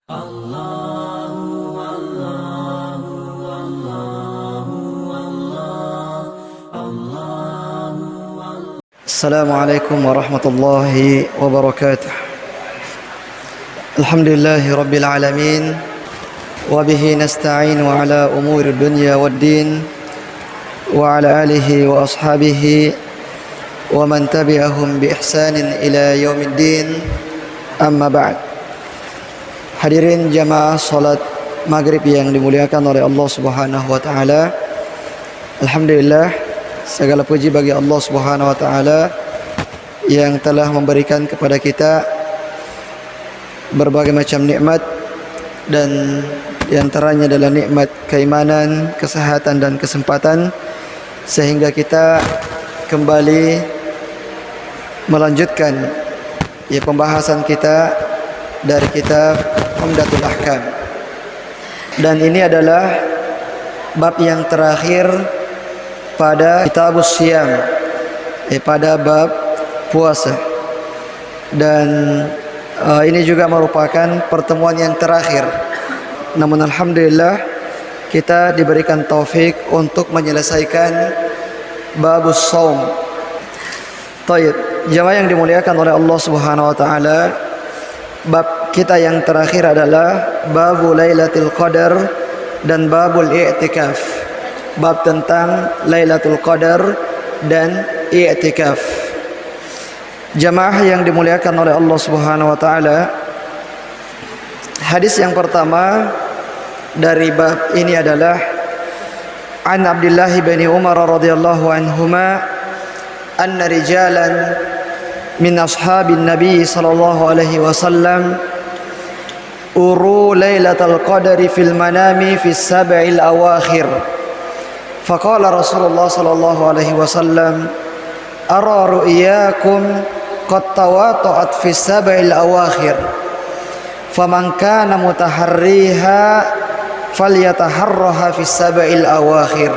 Assalamualaikum warahmatullahi wabarakatuh. Alhamdulillahi rabbil alamin, wa bihi nasta'inu ala umuri dunya waddin, wa ala alihi wa ashabihi wa man tabi'ahum bi ihsanin ila yaumiddin. Amma ba'd. Hadirin jamaah salat maghrib yang dimuliakan oleh Allah Subhanahu wa taala. Alhamdulillah, segala puji bagi Allah Subhanahu wa taala yang telah memberikan kepada kita berbagai macam nikmat, dan di antaranya adalah nikmat keimanan, kesehatan dan kesempatan, sehingga kita kembali melanjutkan pembahasan kita dari kitab Umdatul Ahkam. Dan ini adalah bab yang terakhir pada kitabus Siyam, pada bab puasa. Dan ini juga merupakan pertemuan yang terakhir. Namun alhamdulillah kita diberikan taufik untuk menyelesaikan babus shaum. Taib, jamaah yang dimuliakan oleh Allah Subhanahu wa taala, bab kita yang terakhir adalah babul Lailatul Qadar dan babul i'tikaf. Bab tentang Lailatul Qadar dan i'tikaf. Jamaah yang dimuliakan oleh Allah Subhanahu wa taala, hadis yang pertama dari bab ini adalah an Abdullah bin Umar radhiyallahu anhuma anna rijalan min ashabin nabi sallallahu alaihi wasallam uru lailatul qadri fil manami fi sab'il awakhir. Faqala Rasulullah sallallahu alaihi wasallam, ara ru'yakum qad tawata'at fi sab'il awakhir, faman kana mutaharriha falyataharraha fi sab'il awakhir.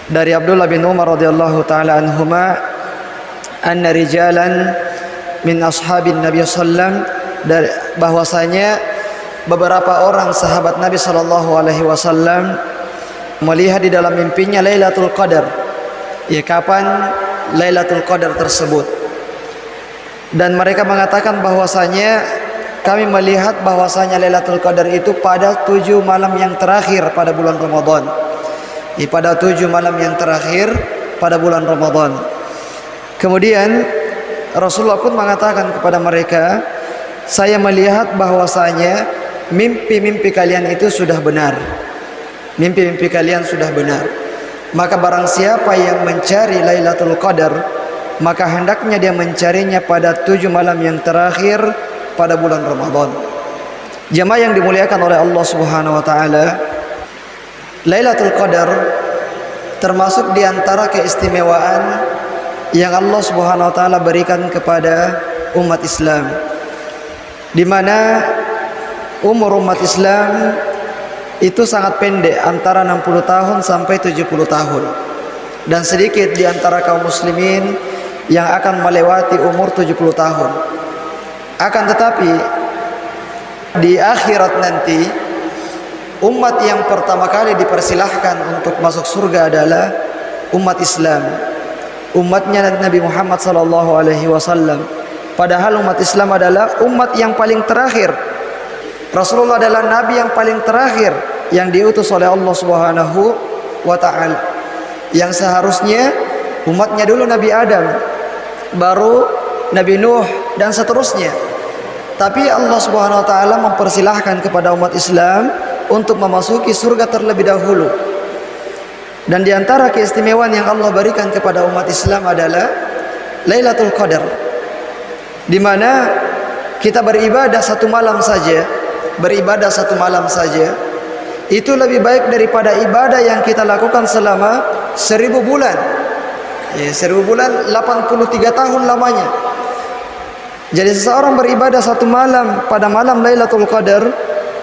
Dari Abdullah bin Umar radhiyallahu taala anhuma anna rijalan min ashabin Nabi sallam, bahwasanya beberapa orang sahabat Nabi sallallahu alaihi wasallam melihat di dalam mimpinya Lailatul Qadar. Kapan Lailatul Qadar tersebut? Dan mereka mengatakan bahwasanya kami melihat bahwasanya Lailatul Qadar itu pada 7 malam yang terakhir pada bulan Ramadan. Pada 7 malam yang terakhir pada bulan Ramadan. Kemudian Rasulullah pun mengatakan kepada mereka, saya melihat bahwasanya mimpi-mimpi kalian itu sudah benar. Mimpi-mimpi kalian sudah benar. Maka barang siapa yang mencari Lailatul Qadar, maka hendaknya dia mencarinya pada 7 malam yang terakhir pada bulan Ramadan. Jamaah yang dimuliakan oleh Allah Subhanahu wa taala, Lailatul Qadar termasuk di antara keistimewaan yang Allah Subhanahu wa taala berikan kepada umat Islam, di mana umur umat Islam itu sangat pendek, antara 60 tahun sampai 70 tahun. Dan sedikit di antara kaum muslimin yang akan melewati umur 70 tahun. Akan tetapi di akhirat nanti, umat yang pertama kali dipersilahkan untuk masuk surga adalah umat Islam, umatnya Nabi Muhammad sallallahu alaihi wasallam. Padahal umat Islam adalah umat yang paling terakhir. Rasulullah adalah nabi yang paling terakhir yang diutus oleh Allah Subhanahu wa taala. Yang seharusnya umatnya dulu Nabi Adam, baru Nabi Nuh dan seterusnya. Tapi Allah Subhanahu wa taala mempersilahkan kepada umat Islam untuk memasuki surga terlebih dahulu. Dan di antara keistimewaan yang Allah berikan kepada umat Islam adalah Lailatul Qadar, di mana kita beribadah 1 malam saja, itu lebih baik daripada ibadah yang kita lakukan selama 1000 bulan. 1000 bulan 83 tahun lamanya. Jadi seseorang beribadah 1 malam pada malam Lailatul Qadar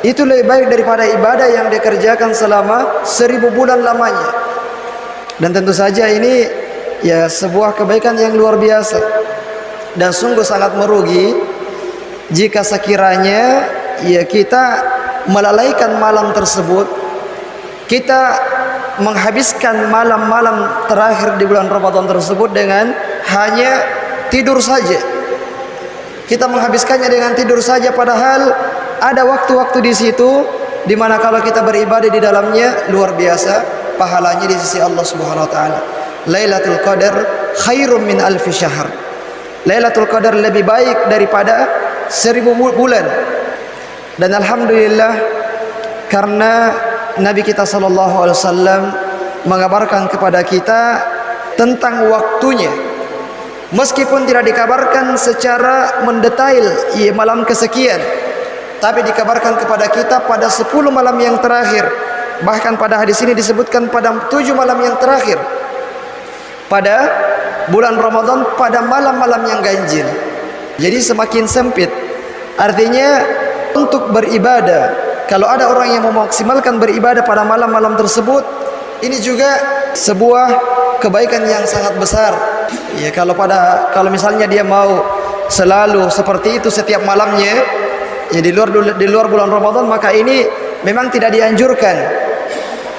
itu lebih baik daripada ibadah yang dikerjakan selama 1000 bulan lamanya. Dan tentu saja ini sebuah kebaikan yang luar biasa, dan sungguh sangat merugi jika sekiranya ya kita melalaikan malam tersebut, kita menghabiskan malam-malam terakhir di bulan Ramadan tersebut dengan hanya tidur saja. Kita menghabiskannya dengan tidur saja, padahal ada waktu-waktu di situ di mana kalau kita beribadah di dalamnya luar biasa pahalanya di sisi Allah Subhanahu wa taala. Lailatul Qadar khairum min alfi syahr. Lailatul Qadar lebih baik daripada 1000 bulan. Dan alhamdulillah, karena Nabi kita sallallahu alaihi wasallam mengabarkan kepada kita tentang waktunya, meskipun tidak dikabarkan secara mendetail malam kesekian, tapi dikabarkan kepada kita pada 10 malam yang terakhir. Bahkan pada hadis ini disebutkan pada 7 malam yang terakhir pada bulan Ramadan, pada malam-malam yang ganjil. Jadi semakin sempit. Artinya untuk beribadah, kalau ada orang yang memaksimalkan beribadah pada malam-malam tersebut, ini juga sebuah kebaikan yang sangat besar. Ya, kalau misalnya dia mau selalu seperti itu setiap malamnya, ya di luar bulan Ramadan, maka ini memang tidak dianjurkan.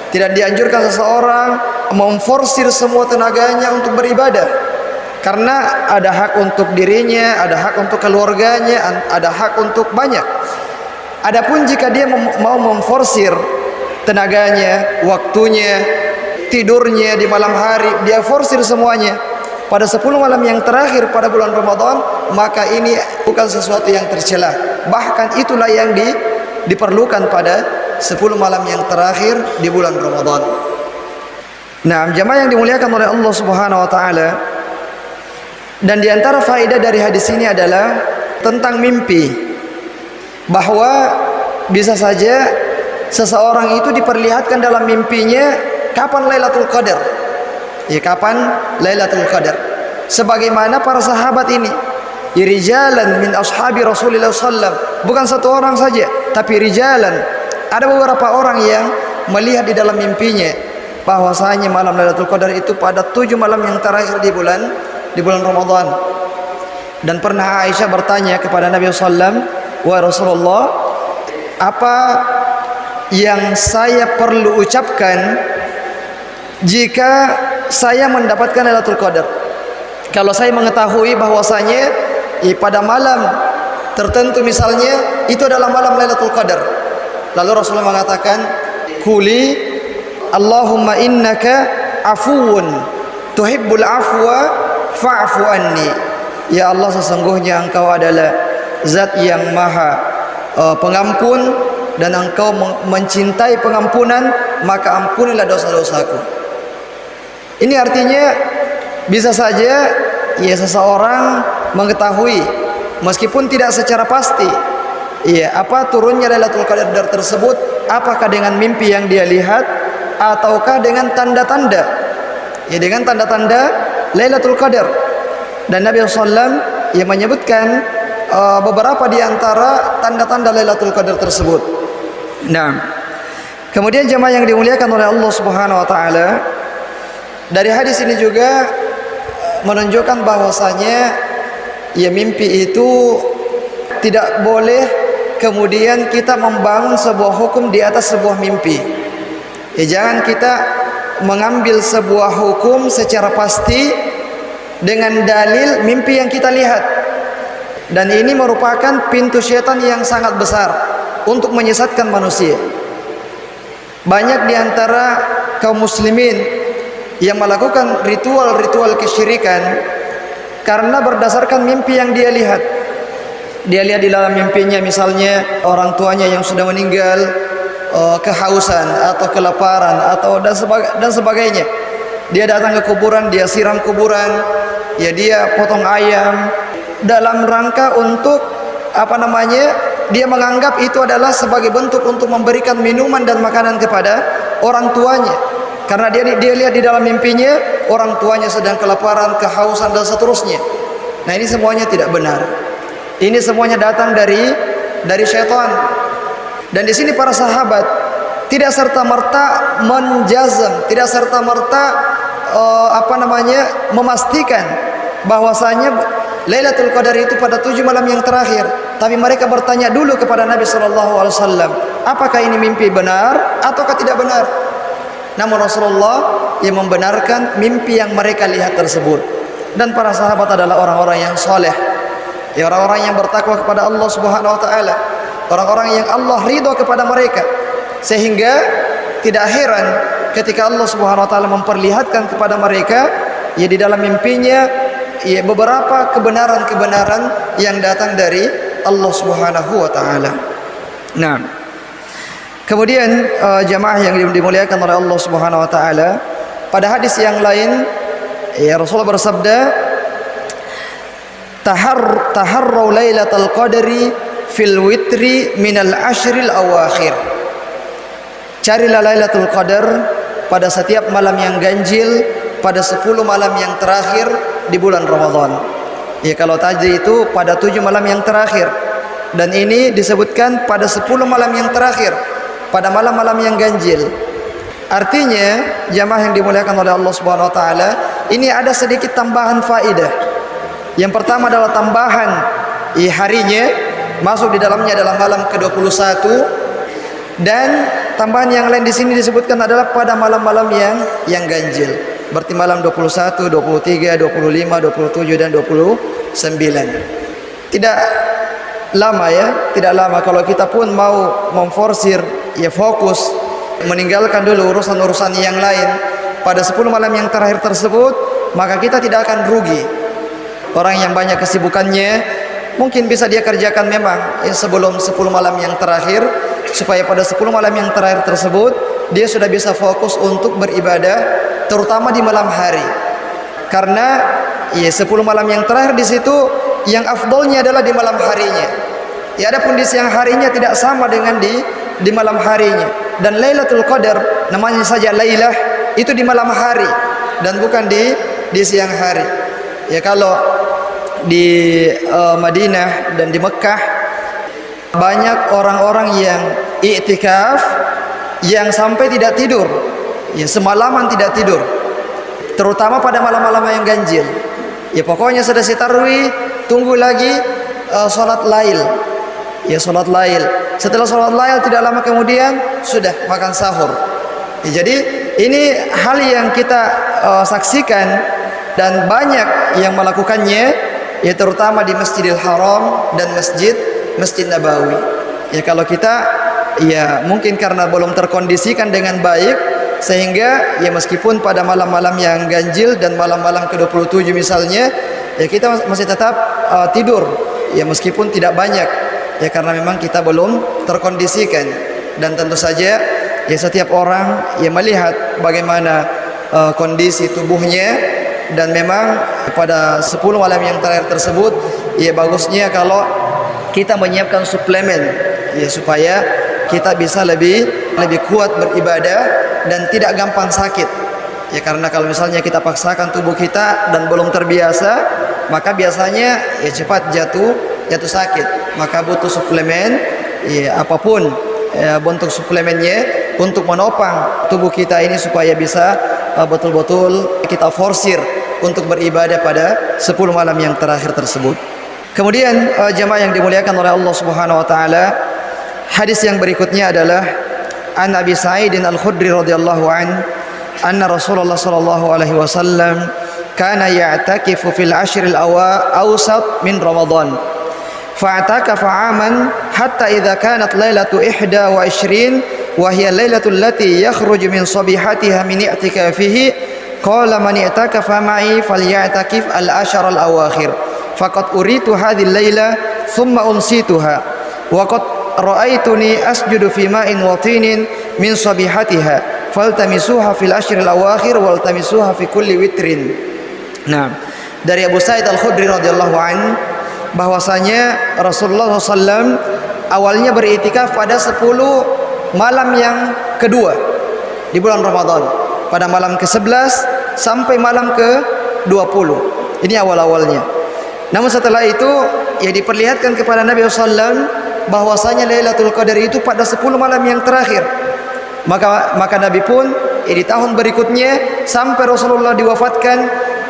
Tidak dianjurkan seseorang memforsir semua tenaganya untuk beribadah, karena ada hak untuk dirinya, ada hak untuk keluarganya, ada hak untuk banyak. Adapun jika dia mau memforsir tenaganya, waktunya, tidurnya di malam hari, dia forsir semuanya pada 10 malam yang terakhir pada bulan Ramadan, maka ini bukan sesuatu yang tercela. Bahkan itulah yang diperlukan pada 10 malam yang terakhir di bulan Ramadan. Nah, jamaah yang dimuliakan oleh Allah Subhanahu wa taala, dan di antara faedah dari hadis ini adalah tentang mimpi, bahwa bisa saja seseorang itu diperlihatkan dalam mimpinya kapan Lailatul Qadar. Ya, kapan Lailatul Qadar. Sebagaimana para sahabat ini, rijalan min ashabi Rasulullah sallallahu, bukan satu orang saja, tapi rijalan. Ada beberapa orang yang melihat di dalam mimpinya bahwasanya malam Lailatul Qadar itu pada 7 malam yang terakhir di bulan Ramadan. Dan pernah Aisyah bertanya kepada Nabi sallallahu, "Wa Rasulullah, apa yang saya perlu ucapkan jika saya mendapatkan Lailatul Qadar? Kalau saya mengetahui bahwasanya pada malam tertentu misalnya itu adalah malam Lailatul Qadar." Lalu Rasulullah mengatakan, "Quli Allahumma innaka afuwun tuhibbul afwa fa'fu anni." Ya Allah, sesungguhnya Engkau adalah Zat yang maha pengampun, dan Engkau mencintai pengampunan, maka ampunilah dosa-dosaku. Ini artinya bisa saja ya seseorang mengetahui, meskipun tidak secara pasti, ya apa turunnya Lailatul Qadar tersebut, apakah dengan mimpi yang dia lihat ataukah dengan tanda-tanda, ya dengan tanda-tanda Lailatul Qadar. Dan Nabi SAW yang menyebutkan beberapa di antara tanda-tanda Lailatul Qadar tersebut. Nah, kemudian jemaah yang dimuliakan oleh Allah Subhanahu wa taala, dari hadis ini juga menunjukkan bahwasanya ya mimpi itu tidak boleh kemudian kita membangun sebuah hukum di atas sebuah mimpi. Ya, jangan kita mengambil sebuah hukum secara pasti dengan dalil mimpi yang kita lihat. Dan ini merupakan pintu syaitan yang sangat besar untuk menyesatkan manusia. Banyak di antara kaum muslimin yang melakukan ritual-ritual kesyirikan karena berdasarkan mimpi yang dia lihat. Dia lihat di dalam mimpinya misalnya orang tuanya yang sudah meninggal kehausan atau kelaparan atau dan sebagainya. Dia datang ke kuburan, dia siram kuburan, ya dia potong ayam dalam rangka untuk dia menganggap itu adalah sebagai bentuk untuk memberikan minuman dan makanan kepada orang tuanya, karena dia lihat di dalam mimpinya orang tuanya sedang kelaparan, kehausan dan seterusnya. Nah, ini semuanya tidak benar. Ini semuanya datang dari syaitan. Dan di sini para sahabat tidak serta-merta menjazam, tidak serta-merta memastikan bahwasanya Lailatul Qadar itu pada 7 malam yang terakhir. tapi mereka bertanya dulu kepada Nabi sallallahu alaihi wasallam, apakah ini mimpi benar ataukah tidak benar? Namun Rasulullah yang membenarkan mimpi yang mereka lihat tersebut. Dan para sahabat adalah orang-orang yang soleh, ya, orang-orang yang bertakwa kepada Allah Subhanahu wa taala, orang-orang yang Allah ridho kepada mereka, sehingga tidak heran ketika Allah Subhanahu wa taala memperlihatkan kepada mereka ya di dalam mimpinya ya beberapa kebenaran-kebenaran yang datang dari Allah Subhanahu wa taala. Nah, kemudian jamaah yang dimuliakan oleh Allah Subhanahu wa taala, pada hadis yang lain ya Rasulullah bersabda, taharrau lailatul qadri fil witri minal ashril awakhir. Carilah Lailatul Qadar pada setiap malam yang ganjil, pada 10 malam yang terakhir di bulan Ramadan. Ya, kalau tadi itu pada 7 malam yang terakhir, dan ini disebutkan pada 10 malam yang terakhir, pada malam-malam yang ganjil. Artinya, jamaah yang dimuliakan oleh Allah Subhanahu wa taala, ini ada sedikit tambahan faedah. Yang pertama adalah tambahan harinya, masuk di dalamnya adalah malam ke-21, dan tambahan yang lain di sini disebutkan adalah pada malam-malam yang ganjil. Berarti malam 21, 23, 25, 27 dan 29. Tidak lama ya, tidak lama kalau kita pun mau memforsir ya fokus meninggalkan dulu urusan-urusan yang lain pada 10 malam yang terakhir tersebut, maka kita tidak akan rugi. Orang yang banyak kesibukannya mungkin bisa dia kerjakan memang ya sebelum 10 malam yang terakhir, supaya pada 10 malam yang terakhir tersebut dia sudah bisa fokus untuk beribadah, terutama di malam hari. Karena ya 10 malam yang terakhir di situ yang afdolnya adalah di malam harinya. Ya, adapun di siang harinya tidak sama dengan di malam harinya. Dan Lailatul Qadar namanya saja Lailah, itu di malam hari dan bukan di siang hari. Ya, kalau di Madinah dan di Mekah banyak orang-orang yang i'tikaf yang sampai tidak tidur, ya semalaman tidak tidur, terutama pada malam-malam yang ganjil. Ya pokoknya selesai tarawih tunggu lagi sholat lail, ya sholat lail. Setelah sholat lail tidak lama kemudian sudah makan sahur. Ya, jadi ini hal yang kita saksikan dan banyak yang melakukannya, ya terutama di Masjidil Haram dan Masjid Nabawi. Ya kalau kita ya mungkin karena belum terkondisikan dengan baik, sehingga ya meskipun pada malam-malam yang ganjil dan malam-malam ke-27 misalnya, ya kita masih tetap tidur, ya meskipun tidak banyak, ya karena memang kita belum terkondisikan. Dan tentu saja ya setiap orang ya melihat bagaimana kondisi tubuhnya, dan memang pada 10 malam yang terakhir tersebut ya bagusnya kalau kita menyiapkan suplemen ya supaya kita bisa lebih kuat beribadah dan tidak gampang sakit. Ya karena kalau misalnya kita paksakan tubuh kita dan belum terbiasa, maka biasanya ya cepat jatuh sakit. Maka butuh suplemen ya apapun ya, bentuk suplemennya untuk menopang tubuh kita ini supaya bisa betul-betul kita forsir untuk beribadah pada 10 malam yang terakhir tersebut. Kemudian jemaah yang dimuliakan oleh Allah Subhanahu wa taala, hadis yang berikutnya adalah An Abi Sa'id Al-Khudri radhiyallahu an anna Rasulullah sallallahu alaihi wasallam kana ya'takifu fil ashril awsat min Ramadan. Fa'atakafa 'aman hatta idza kanat lailatu 21 wa hiya lailatul lati yakhruju min sabihatiha min i'tikafihi qala man i'takafa ma'i falya'takif al-ashara al-awakhir faqad uritu hadhihi al-laila thumma unsituha wa qad ra'aituni asjudu fi ma'in wa tinin min sabihatiha faltamisuha fil ashr al-awakhir waltamisuha fi kulli witrin. Nah, dari Abu Sa'id Al-Khudri radhiyallahu an bahwasanya Rasulullah SAW awalnya beritikaf pada 10 malam yang kedua di bulan Ramadan, pada malam ke-11 sampai malam ke-20. Ini awal-awalnya. Namun setelah itu ya diperlihatkan kepada Nabi SAW bahwasanya Lailatul Qadar itu pada 10 malam yang terakhir. Maka Nabi pun di tahun berikutnya sampai Rasulullah diwafatkan,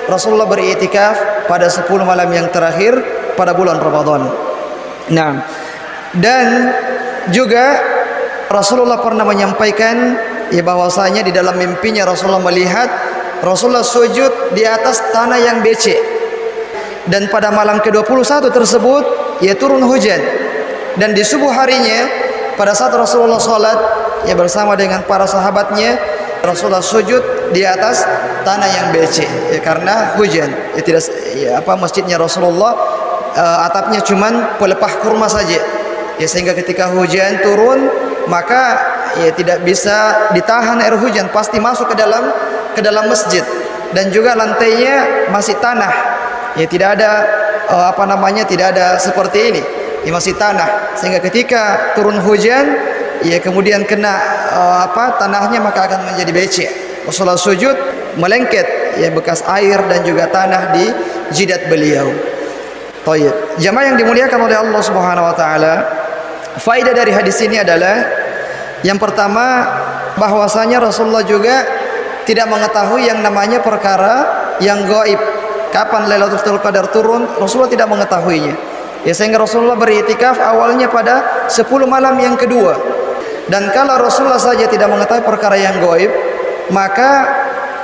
Rasulullah beriktikaf pada 10 malam yang terakhir pada bulan Ramadan. Nah, dan juga Rasulullah pernah menyampaikan ya bahwasanya di dalam mimpinya Rasulullah melihat Rasulullah sujud di atas tanah yang becek. Dan pada malam ke-21 tersebut ya turun hujan. Dan di subuh harinya pada saat Rasulullah sholat ya bersama dengan para sahabatnya, Rasulullah sujud di atas tanah yang becek ya karena hujan. Ya tidak ya masjidnya Rasulullah atapnya cuman pelepah kurma saja. Ya sehingga ketika hujan turun maka ya tidak bisa ditahan air hujan, pasti masuk ke dalam masjid. Dan juga lantainya masih tanah. Ya tidak ada tidak ada seperti ini. Ya masih tanah. Sehingga ketika turun hujan ya kemudian kena tanahnya maka akan menjadi becek. Rasulullah sujud melengket ya bekas air dan juga tanah di jidat beliau. Tayyib. Jamaah yang dimuliakan oleh Allah Subhanahu wa taala, faedah dari hadis ini adalah yang pertama bahwasanya Rasulullah juga tidak mengetahui yang namanya perkara yang gaib. Kapan Lailatul Qadar turun, Rasulullah tidak mengetahuinya. Ya sehingga Rasulullah beriktikaf awalnya pada 10 malam yang kedua. Dan kalau Rasulullah saja tidak mengetahui perkara yang gaib, maka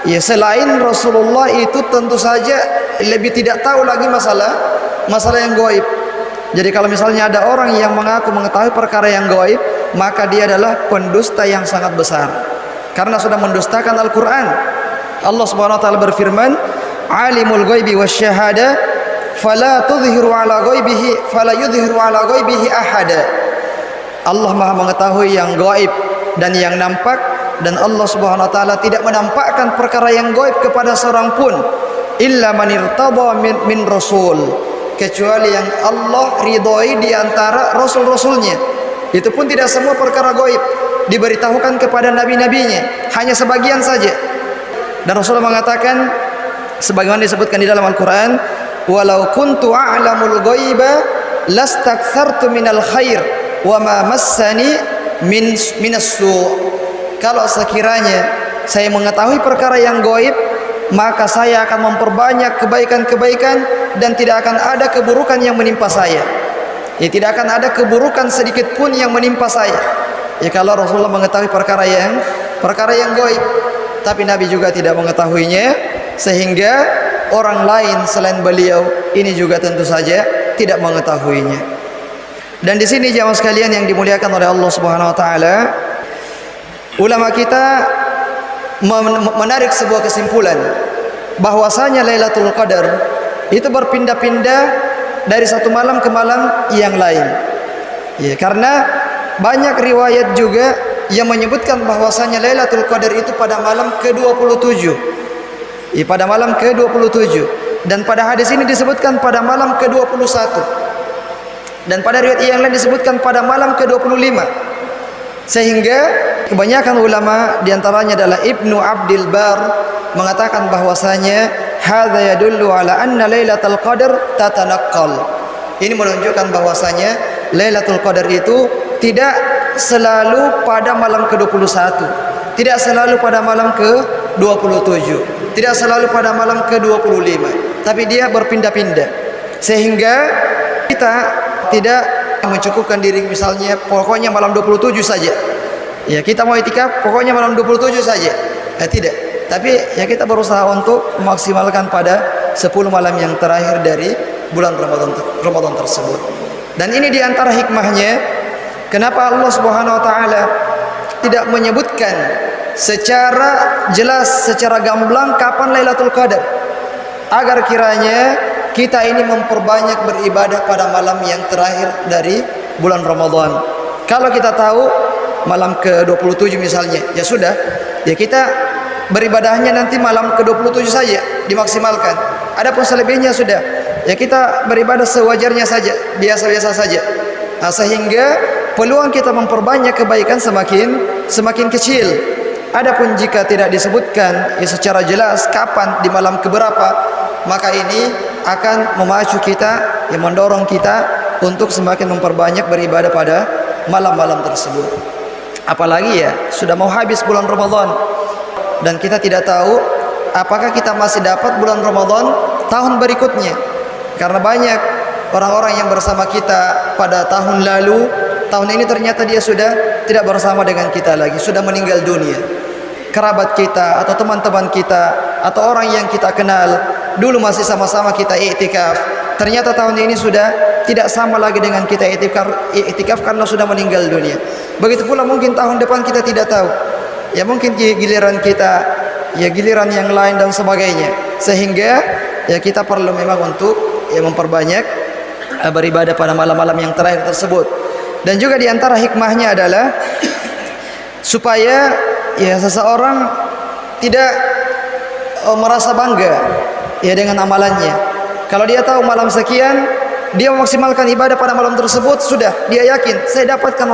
ya selain Rasulullah itu tentu saja lebih tidak tahu lagi masalah yang gaib. Jadi kalau misalnya ada orang yang mengaku mengetahui perkara yang gaib, maka dia adalah pendusta yang sangat besar karena sudah mendustakan Al-Quran. Allah Subhanahu wa taala berfirman, "Alimul ghaibi wasyahada fala yudhiru ala ghaibihi ahada." Allah Maha mengetahui yang gaib dan yang nampak, dan Allah Subhanahu wa taala tidak menampakkan perkara yang gaib kepada seorang pun illa man irtada min rasul, kecuali yang Allah ridhoi di antara rasul-rasulnya. Itu pun tidak semua perkara gaib diberitahukan kepada nabi-nabinya, hanya sebagian saja. Dan Rasulullah mengatakan sebagaimana disebutkan di dalam Al-Quran, walau kuntu a'lamul ghaiba lastakthartu minal khair wa ma massani minas su'. Kalau sekiranya saya mengetahui perkara yang gaib, maka saya akan memperbanyak kebaikan-kebaikan dan tidak akan ada keburukan yang menimpa saya. Ya, tidak akan ada keburukan sedikit pun yang menimpa saya. Ya kalau Rasulullah mengetahui perkara yang gaib, tapi Nabi juga tidak mengetahuinya, sehingga orang lain selain beliau ini juga tentu saja tidak mengetahuinya. Dan di sini jamaah sekalian yang dimuliakan oleh Allah Subhanahu wa taala, ulama kita menarik sebuah kesimpulan bahwasanya Lailatul Qadar itu berpindah-pindah dari satu malam ke malam yang lain. Ya, karena banyak riwayat juga yang menyebutkan bahwasanya Lailatul Qadar itu pada malam ke-27. Ya, pada malam ke-27. Dan pada hadis ini disebutkan pada malam ke-21. Dan pada riwayat yang lain disebutkan pada malam ke-25. Sehingga kebanyakan ulama diantaranya adalah Ibnu Abdil Bar mengatakan bahwasanya hadza yadullu ala anna Lailatul Qadar tatanaqqal. Ini menunjukkan bahwasanya Lailatul Qadar itu tidak selalu pada malam ke-21, tidak selalu pada malam ke-27, tidak selalu pada malam ke-25, tapi dia berpindah-pindah. Sehingga kita tidak mencukupkan diri misalnya pokoknya malam 27 saja. Ya, kita mau itikaf pokoknya malam 27 saja. Tidak. Tapi ya kita berusaha untuk memaksimalkan pada 10 malam yang terakhir dari bulan Ramadan tersebut. Dan ini diantara hikmahnya kenapa Allah Subhanahu wa taala tidak menyebutkan secara jelas, secara gamblang kapan Lailatul Qadar, agar kiranya kita ini memperbanyak beribadah pada malam yang terakhir dari bulan Ramadan. Kalau kita tahu malam ke-27 misalnya, ya sudah, ya kita beribadahnya nanti malam ke-27 saja dimaksimalkan. Adapun selebihnya sudah, ya kita beribadah sewajarnya saja, biasa-biasa saja. Nah, sehingga peluang kita memperbanyak kebaikan semakin kecil. Adapun jika tidak disebutkan ya secara jelas kapan di malam keberapa, maka ini akan memacu kita, ya mendorong kita untuk semakin memperbanyak beribadah pada malam-malam tersebut. Apalagi ya sudah mau habis bulan Ramadan dan kita tidak tahu apakah kita masih dapat bulan Ramadan tahun berikutnya. Karena banyak orang-orang yang bersama kita pada tahun lalu, tahun ini ternyata dia sudah tidak bersama dengan kita lagi, sudah meninggal dunia. Kerabat kita atau teman-teman kita atau orang yang kita kenal dulu masih sama-sama kita iktikaf, ternyata tahun ini sudah tidak sama lagi dengan kita iktikaf karena sudah meninggal dunia. Begitu pula mungkin tahun depan kita tidak tahu, ya mungkin giliran kita, ya giliran yang lain dan sebagainya. Sehingga ya kita perlu memang untuk ya memperbanyak beribadah pada malam-malam yang terakhir tersebut. Dan juga diantara hikmahnya adalah supaya ya seseorang tidak merasa bangga ya dengan amalannya. Kalau dia tahu malam sekian, dia memaksimalkan ibadah pada malam tersebut, sudah dia yakin saya dapatkan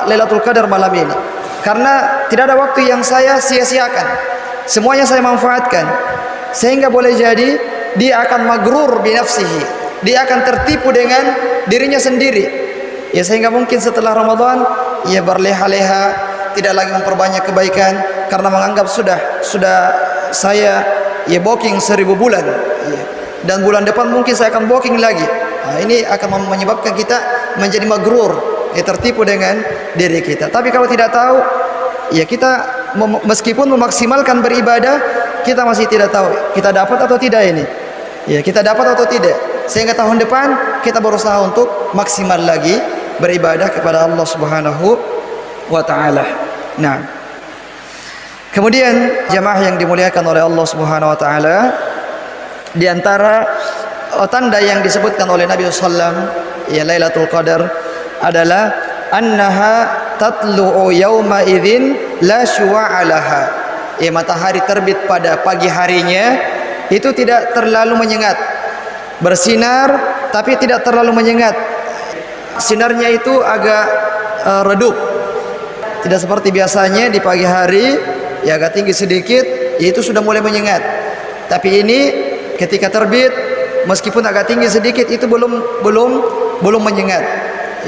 Lailatul Qadar malam ini. Karena tidak ada waktu yang saya sia-siakan. Semuanya saya manfaatkan. Sehingga boleh jadi dia akan magrur binafsihi. Dia akan tertipu dengan dirinya sendiri. Ya sehingga mungkin setelah Ramadan ia berleha-leha, tidak lagi memperbanyak kebaikan karena menganggap sudah saya ya booking 1000 bulan ya. Dan bulan depan mungkin saya akan booking lagi. Nah, ini akan menyebabkan kita menjadi magrur, ya tertipu dengan diri kita. Tapi kalau tidak tahu, ya kita meskipun memaksimalkan beribadah, kita masih tidak tahu kita dapat atau tidak ini. Ya, kita dapat atau tidak. Sehingga tahun depan kita berusaha untuk maksimal lagi beribadah kepada Allah Subhanahu wa taala. Nah, kemudian jamaah yang dimuliakan oleh Allah Subhanahu wa taala, di antara tanda yang disebutkan oleh Nabi sallallahu ya Lailatul Qadar adalah annaha tatlu'u yauma idzin la syuwa'a laha. Ya, matahari terbit pada pagi harinya itu tidak terlalu menyengat. Bersinar tapi tidak terlalu menyengat. Sinarnya itu agak redup. Tidak seperti biasanya di pagi hari ya agak tinggi sedikit, yaitu sudah mulai menyengat. Tapi ini ketika terbit meskipun agak tinggi sedikit itu belum menyengat.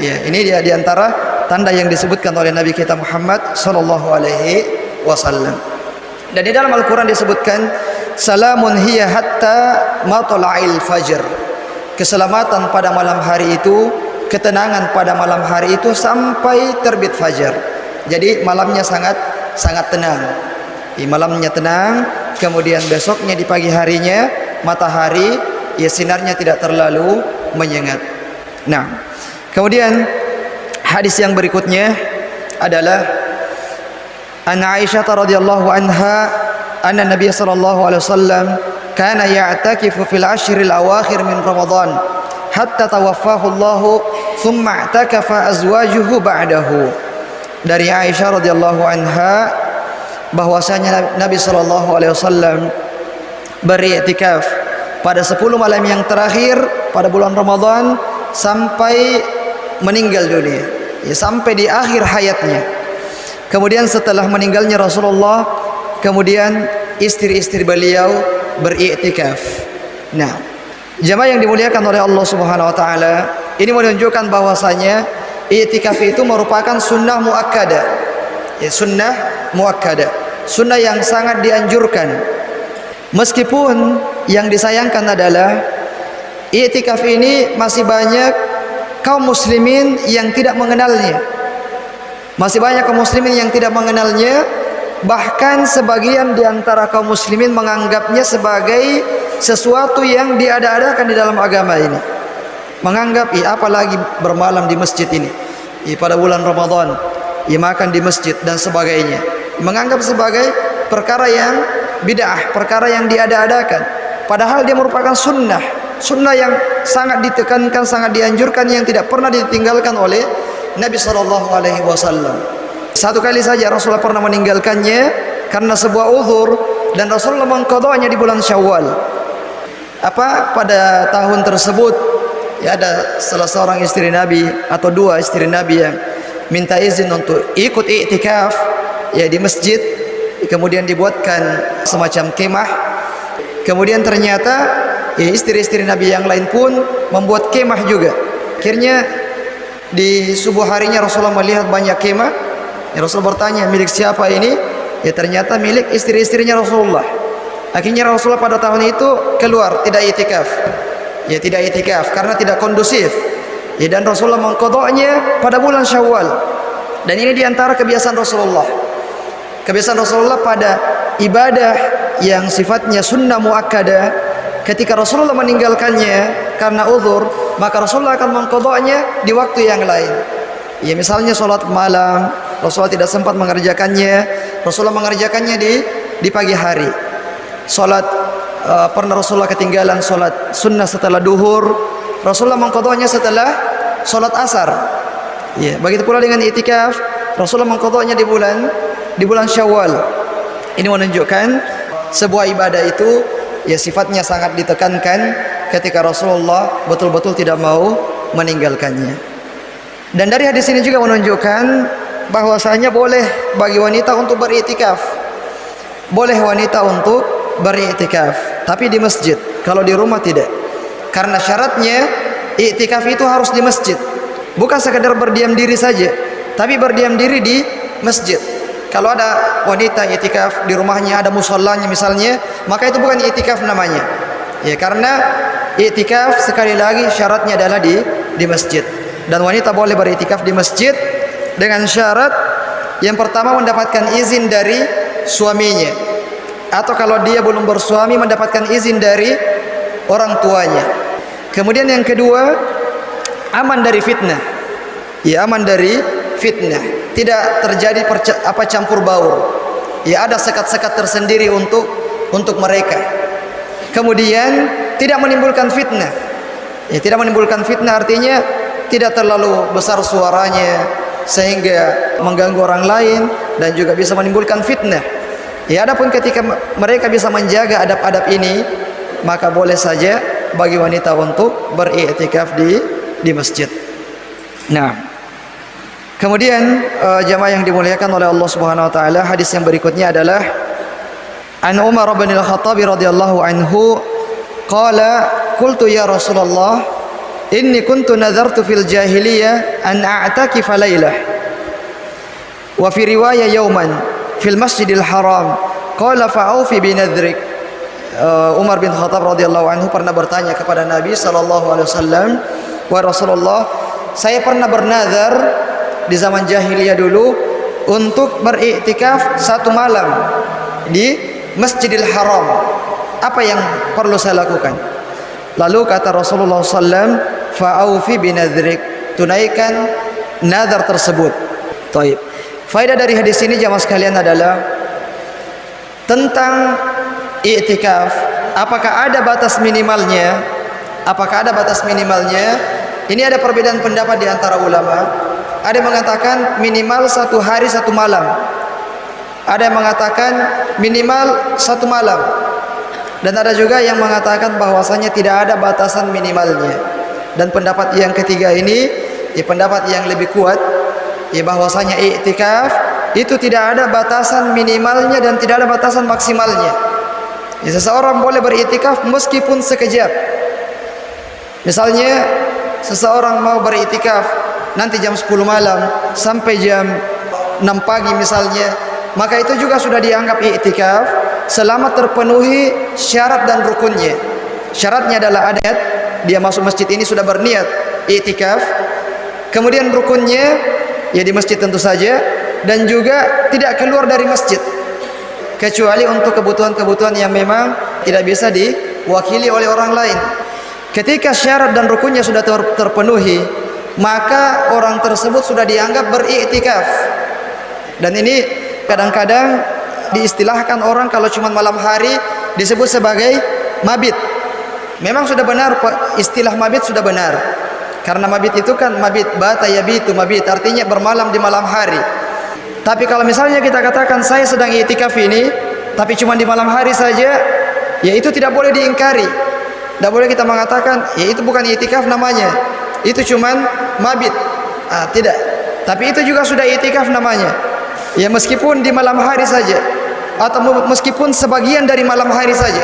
Ya, ini dia di antara tanda yang disebutkan oleh Nabi kita Muhammad sallallahu alaihi wasallam. Dan di dalam Al-Qur'an disebutkan salamun hiya hatta matla'il fajr. Keselamatan pada malam hari itu, ketenangan pada malam hari itu sampai terbit fajar. Jadi malamnya sangat tenang. Malamnya tenang, kemudian besoknya di pagi harinya matahari ya sinarnya tidak terlalu menyengat. Nah, kemudian hadis yang berikutnya adalah an Aisyah radhiyallahu anha anna Nabi sallallahu alaihi wasallam kana ya'takifu fil ashril awakhir min Ramadan hatta tawaffahu Allah thumma i'takafa azwajuhu ba'dahu. Dari Aisyah radhiyallahu anha bahwasanya Nabi sallallahu alaihi wasallam beriktikaf pada 10 malam yang terakhir pada bulan Ramadan sampai meninggal dunia, ya sampai di akhir hayatnya. Kemudian setelah meninggalnya Rasulullah, kemudian istri-istri beliau beriktikaf. Nah, jamaah yang dimuliakan oleh Allah Subhanahu wa taala, ini menunjukkan bahwasanya iktikaf itu merupakan sunnah muakkadah. Ya, sunnah muakkadah, sunnah yang sangat dianjurkan. Meskipun yang disayangkan adalah iktikaf ini masih banyak kaum muslimin yang tidak mengenalnya. Masih banyak kaum muslimin yang tidak mengenalnya. Bahkan sebagian di antara kaum muslimin menganggapnya sebagai sesuatu yang diada-adakan di dalam agama ini. Menganggap apalagi bermalam di masjid ini pada bulan Ramadan, makan di masjid dan sebagainya. Menganggap sebagai perkara yang bid'ah, perkara yang diada-adakan. Padahal dia merupakan sunnah yang sangat ditekankan, sangat dianjurkan, yang tidak pernah ditinggalkan oleh Nabi sallallahu alaihi wasallam. Satu kali saja Rasulullah pernah meninggalkannya karena sebuah uzur, dan Rasulullah mengqadanya di bulan Syawal. Pada tahun tersebut ya ada salah seorang istri Nabi atau dua istri Nabi yang minta izin untuk ikut iktikaf ya di masjid. Kemudian dibuatkan semacam kemah. Kemudian ternyata ya istri-istri Nabi yang lain pun membuat kemah juga. Akhirnya di subuh harinya Rasulullah melihat banyak kemah. Ya, Rasul bertanya, milik siapa ini? Ya ternyata milik istri-istrinya Rasulullah. Akhirnya Rasulullah pada tahun itu keluar, tidak itikaf. Ya tidak itikaf karena tidak kondusif. Ya, dan Rasulullah mengqadanya pada bulan Syawal. Dan ini diantara kebiasaan Rasulullah. Kebiasaan Rasulullah pada ibadah yang sifatnya sunnah muakkadah, ketika Rasulullah meninggalkannya karena uzur, maka Rasulullah akan mengqadanya di waktu yang lain. Ya, misalnya sholat malam, Rasulullah tidak sempat mengerjakannya, Rasulullah mengerjakannya di pagi hari. Sholat pernah Rasulullah ketinggalan sholat sunnah setelah duhur, Rasulullah mengqadanya setelah sholat asar. Ya, begitu pula dengan i'tikaf, Rasulullah mengqadanya di bulan Syawal. Ini menunjukkan sebuah ibadah itu ya sifatnya sangat ditekankan ketika Rasulullah betul-betul tidak mau meninggalkannya. Dan dari hadis ini juga menunjukkan bahwasanya boleh bagi wanita untuk beriktikaf. Boleh wanita untuk beriktikaf, tapi di masjid. Kalau di rumah tidak. Karena syaratnya iktikaf itu harus di masjid. Bukan sekadar berdiam diri saja, tapi berdiam diri di masjid. Kalau ada wanita iktikaf di rumahnya, ada musallanya misalnya, maka itu bukan iktikaf namanya. Ya, karena iktikaf sekali lagi syaratnya adalah di masjid. Dan wanita boleh beriktikaf di masjid dengan syarat yang pertama mendapatkan izin dari suaminya, atau kalau dia belum bersuami mendapatkan izin dari orang tuanya. Kemudian yang kedua, aman dari fitnah. Ya, aman dari fitnah. Tidak terjadi campur baur. Ya, ada sekat-sekat tersendiri untuk mereka. Kemudian tidak menimbulkan fitnah. Ya, tidak menimbulkan fitnah artinya tidak terlalu besar suaranya sehingga mengganggu orang lain dan juga bisa menimbulkan fitnah. Ya, adapun ketika mereka bisa menjaga adab-adab ini, maka boleh saja bagi wanita untuk beriktikaf di masjid. Nah, kemudian jamaah yang dimuliakan oleh Allah Subhanahu wa taala, hadis yang berikutnya adalah An Umar bin Al-Khattab radhiyallahu anhu qala qultu ya Rasulullah inni kuntu nadartu fil jahiliyah an a'takifa lailah wa fi riwayah yawman fil Masjidil Haram qala fa'aufi bi nadhrik. Umar bin Khattab radhiyallahu anhu pernah bertanya kepada Nabi sallallahu alaihi wasallam, "Wahai Rasulullah, saya pernah bernazar di zaman jahiliyah dulu untuk beriktikaf satu malam di Masjidil Haram. Apa yang perlu saya lakukan?" Lalu kata Rasulullah sallam, "Fa'aufi binadhrik." Tunaikan nazar tersebut. Taib. Faedah dari hadis ini jamaah sekalian adalah tentang i'tikaf, apakah ada batas minimalnya? Apakah ada batas minimalnya? Ini ada perbedaan pendapat di antara ulama. Ada yang mengatakan minimal 1 hari 1 malam. Ada yang mengatakan minimal 1 malam. Dan ada juga yang mengatakan bahwasanya tidak ada batasan minimalnya. Dan pendapat yang ketiga ini, ya pendapat yang lebih kuat, ya bahwasanya i'tikaf itu tidak ada batasan minimalnya dan tidak ada batasan maksimalnya. Ya, seseorang boleh beriktikaf meskipun sekejap. Misalnya seseorang mau beriktikaf nanti jam 10 malam sampai jam 6 pagi misalnya, maka itu juga sudah dianggap i'tikaf selama terpenuhi syarat dan rukunnya. Syaratnya adalah adat, dia masuk masjid ini sudah berniat i'tikaf. Kemudian rukunnya ya di masjid tentu saja, dan juga tidak keluar dari masjid kecuali untuk kebutuhan-kebutuhan yang memang tidak bisa diwakili oleh orang lain. Ketika syarat dan rukunnya sudah terpenuhi, maka orang tersebut sudah dianggap beriktikaf. Dan ini kadang-kadang diistilahkan orang kalau cuma malam hari disebut sebagai mabit. Memang sudah benar, istilah mabit sudah benar. Karena mabit itu kan mabit bata yabitu mabit, artinya bermalam di malam hari. Tapi kalau misalnya kita katakan saya sedang i'tikaf ini, tapi cuma di malam hari saja, ya itu tidak boleh diingkari. Tidak boleh kita mengatakan, ya itu bukan i'tikaf namanya, itu cuma mabit. Tidak. Tapi itu juga sudah i'tikaf namanya. Ya meskipun di malam hari saja, atau meskipun sebagian dari malam hari saja.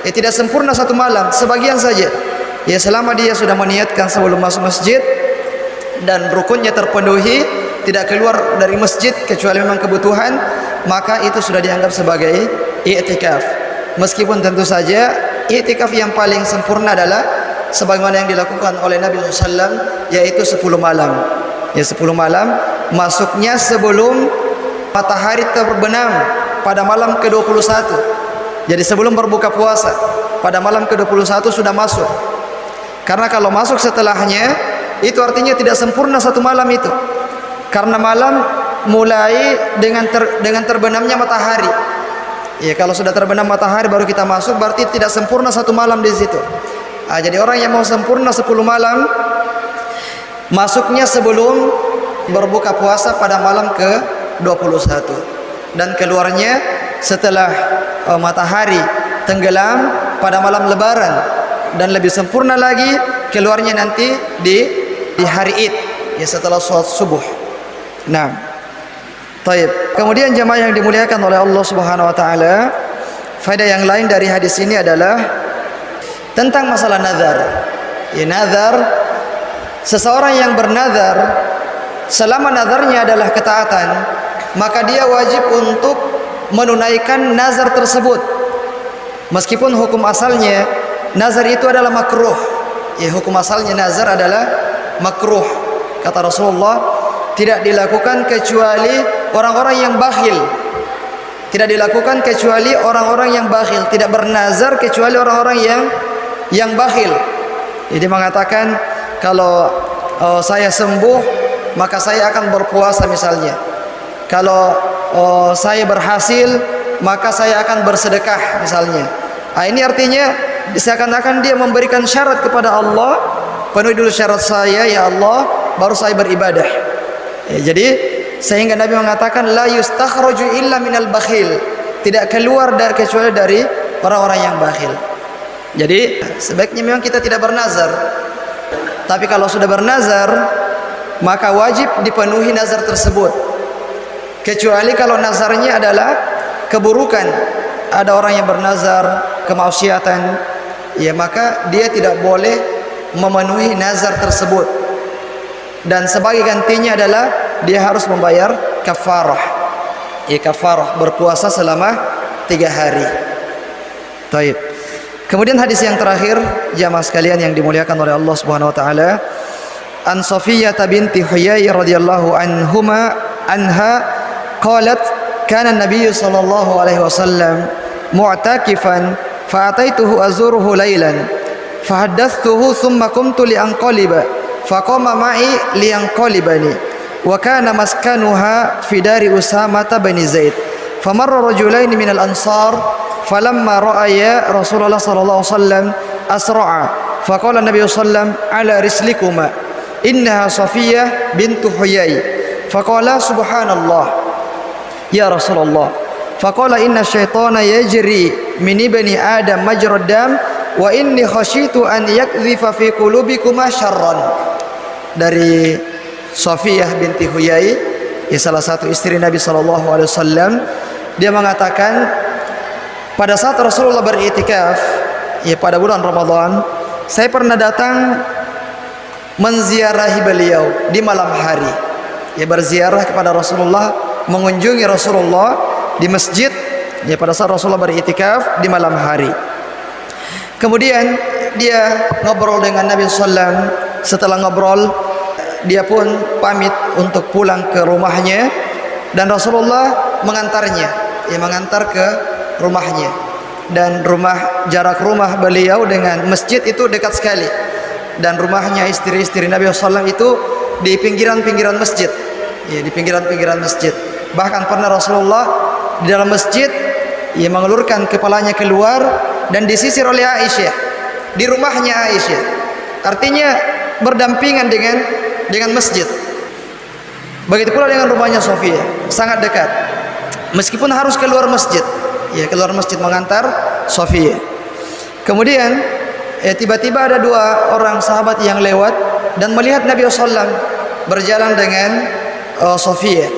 Ya tidak sempurna 1 malam, sebagian saja. Ya selama dia sudah meniatkan sebelum masuk masjid dan rukunnya terpenuhi, tidak keluar dari masjid kecuali memang kebutuhan, maka itu sudah dianggap sebagai i'tikaf. Meskipun tentu saja i'tikaf yang paling sempurna adalah sebagaimana yang dilakukan oleh Nabi SAW yaitu 10 malam. Ya, 10 malam masuknya sebelum matahari terbenam pada malam ke-21. Jadi sebelum berbuka puasa pada malam ke-21 sudah masuk. Karena kalau masuk setelahnya itu artinya tidak sempurna satu malam itu. Karena malam mulai dengan terbenamnya matahari. Ya, kalau sudah terbenam matahari baru kita masuk, berarti tidak sempurna satu malam di situ. Jadi orang yang mau sempurna 10 malam masuknya sebelum berbuka puasa pada malam ke-21 dan keluarnya setelah matahari tenggelam pada malam lebaran, dan lebih sempurna lagi keluarnya nanti di hari Id, ya setelah sholat subuh. Nah, taib. Kemudian jemaah yang dimuliakan oleh Allah Subhanahu wa taala, faedah yang lain dari hadis ini adalah tentang masalah nazar. Ya, nazar, seseorang yang bernazar selama nazarnya adalah ketaatan, maka dia wajib untuk menunaikan nazar tersebut. Meskipun hukum asalnya nazar itu adalah makruh. Ya, hukum asalnya nazar adalah makruh. Kata Rasulullah, tidak dilakukan kecuali orang-orang yang bakhil. Tidak dilakukan kecuali orang-orang yang bakhil. Tidak bernazar kecuali orang-orang yang bakhil. Jadi mengatakan kalau saya sembuh maka saya akan berpuasa misalnya. Kalau saya berhasil maka saya akan bersedekah misalnya. Ini artinya seakan-akan dia memberikan syarat kepada Allah, penuhi dulu syarat saya ya Allah, baru saya beribadah. Ya, jadi sehingga Nabi mengatakan la yustakhraju illa minal bakhil, tidak keluar kecuali dari orang-orang yang bakhil. Jadi sebaiknya memang kita tidak bernazar. Tapi kalau sudah bernazar maka wajib dipenuhi nazar tersebut. Kecuali kalau nazarnya adalah keburukan. Ada orang yang bernazar kemaksiatan, ya maka dia tidak boleh memenuhi nazar tersebut. Dan sebagai gantinya adalah dia harus membayar kafarah. Ya, kafarah berpuasa selama 3 hari. Taib. Kemudian hadis yang terakhir, jamaah sekalian yang dimuliakan oleh Allah Subhanahu wa taala, an Safiyyah binti Huyai radhiyallahu anha qalat kana an-nabiy sallallahu alaihi wasallam mu'takifan fa ataituhu azuruhu lailan fa haddathtuhu thumma qumtu li anqaliba fa qama ma'i li anqalibani wa kana maskanuha fi dari Usamah bin Zaid fa marra rajulain min al-ansar falamma ra'aya Rasulullah sallallahu alaihi wasallam asra'a fa qala an-nabiy sallallahu ala rislikuma innaha Safiyyah bintu Huyai fa qala subhanallah ya Rasulullah faqala inna syaitana yajri min ibni adam majrad dam wa inni khasyitu an yakdhifa fi qulubikuma syarran. Dari Safiyyah binti Huyai, ya salah satu istri Nabi sallallahu alaihi wasallam, dia mengatakan pada saat Rasulullah beriktikaf, ya pada bulan Ramadan, saya pernah datang menziarahi beliau di malam hari. Ya, berziarah kepada Rasulullah, mengunjungi Rasulullah di masjid, ya pada saat Rasulullah beriktikaf di malam hari. Kemudian dia ngobrol dengan Nabi sallam. Setelah ngobrol, dia pun pamit untuk pulang ke rumahnya dan Rasulullah mengantarnya, ya mengantar ke rumahnya. Dan jarak rumah beliau dengan masjid itu dekat sekali. Dan rumahnya istri-istri Nabi sallam itu di pinggiran-pinggiran masjid. Ya, di pinggiran-pinggiran masjid. Bahkan pernah Rasulullah di dalam masjid, ia mengelurkan kepalanya keluar dan disisir oleh Aisyah di rumahnya Aisyah. Artinya berdampingan dengan masjid. Begitu pula dengan rumahnya Safiyyah, sangat dekat. Meskipun harus keluar masjid, ya keluar masjid mengantar Safiyyah. Kemudian tiba-tiba ada 2 orang sahabat yang lewat dan melihat Nabi SAW berjalan dengan Safiyyah,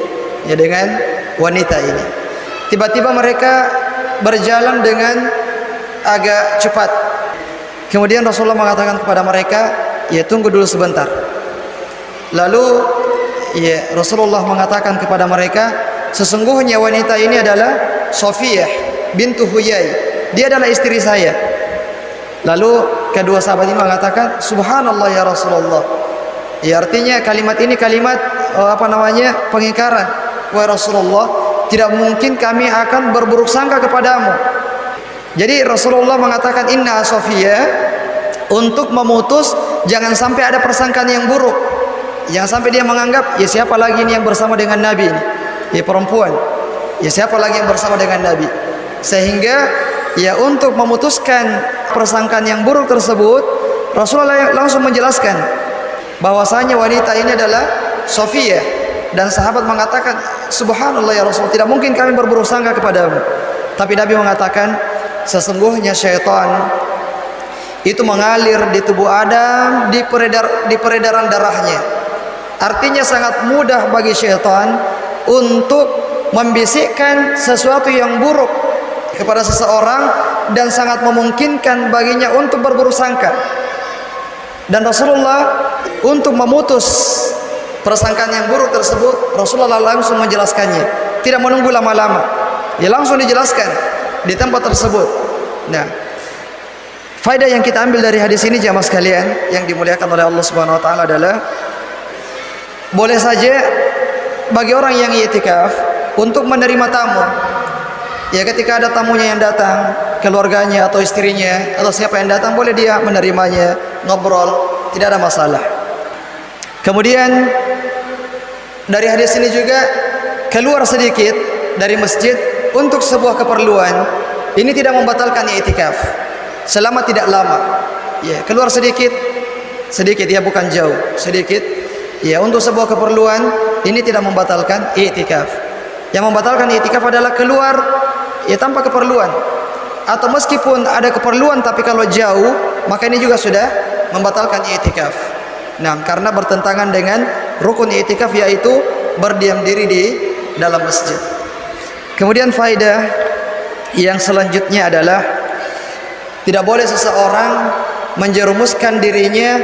ya dengan wanita ini. Tiba-tiba mereka berjalan dengan agak cepat. Kemudian Rasulullah mengatakan kepada mereka, ya tunggu dulu sebentar. Lalu ya Rasulullah mengatakan kepada mereka, sesungguhnya wanita ini adalah Safiyyah bintu Huyai, dia adalah istri saya. Lalu kedua sahabat ini mengatakan, subhanallah ya Rasulullah, Ya, artinya kalimat ini kalimat pengingkaran. Wahai Rasulullah, tidak mungkin kami akan berburuk sangka kepadamu. Jadi Rasulullah mengatakan inna Sofia untuk memutus jangan sampai ada persangkaan yang buruk. Jangan sampai dia menganggap ya siapa lagi ini yang bersama dengan Nabi ini? Ya perempuan. Ya siapa lagi yang bersama dengan Nabi? Sehingga ya untuk memutuskan persangkaan yang buruk tersebut, Rasulullah langsung menjelaskan bahwasanya wanita ini adalah Sofia, dan sahabat mengatakan subhanallah ya Rasul, tidak mungkin kami berburuk sangka kepadamu. Tapi Nabi mengatakan sesungguhnya syaitan itu mengalir di tubuh Adam di peredaran darahnya. Artinya sangat mudah bagi syaitan untuk membisikkan sesuatu yang buruk kepada seseorang dan sangat memungkinkan baginya untuk berburuk sangka. Dan Rasulullah untuk memutus persangkaan yang buruk tersebut, Rasulullah langsung menjelaskannya, tidak menunggu lama-lama. Ya langsung dijelaskan di tempat tersebut. Nah, faedah yang kita ambil dari hadis ini jamaah sekalian yang dimuliakan oleh Allah Subhanahu wa taala adalah boleh saja bagi orang yang i'tikaf untuk menerima tamu. Ya ketika ada tamunya yang datang, keluarganya atau istrinya atau siapa yang datang, boleh dia menerimanya, ngobrol, tidak ada masalah. Kemudian dari hadis ini juga keluar sedikit dari masjid untuk sebuah keperluan, ini tidak membatalkan i'tikaf selama tidak lama. Ya, keluar sedikit ya, bukan jauh, sedikit. Ya, untuk sebuah keperluan ini tidak membatalkan i'tikaf. Yang membatalkan i'tikaf adalah keluar ya tanpa keperluan, atau meskipun ada keperluan tapi kalau jauh, maka ini juga sudah membatalkan i'tikaf. Nah, karena bertentangan dengan rukun i'tikaf, yaitu berdiam diri di dalam masjid. Kemudian faedah yang selanjutnya adalah tidak boleh seseorang menjerumuskan dirinya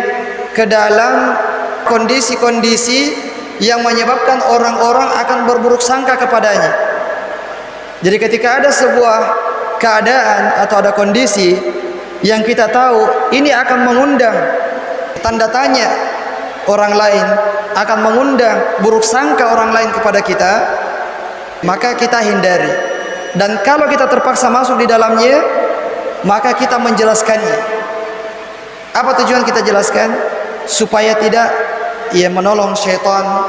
ke dalam kondisi-kondisi yang menyebabkan orang-orang akan berburuk sangka kepadanya. Jadi ketika ada sebuah keadaan atau ada kondisi yang kita tahu ini akan mengundang tanda tanya orang lain, akan mengundang buruk sangka orang lain kepada kita, maka kita hindari. Dan kalau kita terpaksa masuk di dalamnya, maka kita menjelaskannya. Apa tujuan kita jelaskan? Supaya tidak menolong syaitan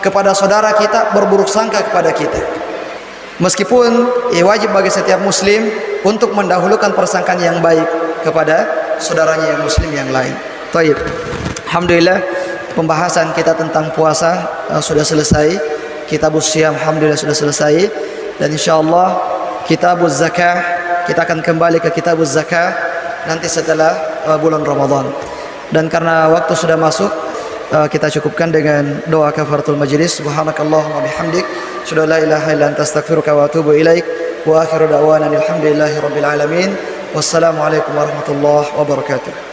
kepada saudara kita berburuk sangka kepada kita. Meskipun wajib bagi setiap muslim untuk mendahulukan persangkaan yang baik kepada saudaranya yang muslim yang lain. Baik. Alhamdulillah pembahasan kita tentang puasa sudah selesai. Kitabus Syiyam alhamdulillah sudah selesai, dan insyaallah Kitabuz Zakah kita akan kembali ke Kitabuz Zakah nanti setelah bulan Ramadan. Dan karena waktu sudah masuk, kita cukupkan dengan doa kafaratul majlis. Subhanakallahumma bihamdik, asyhadu an la ilaha illa anta astaghfiruka wa atubu ilaik. Wa akhiru da'wana alhamdulillahi rabbil alamin. Wassalamualaikum warahmatullahi wabarakatuh.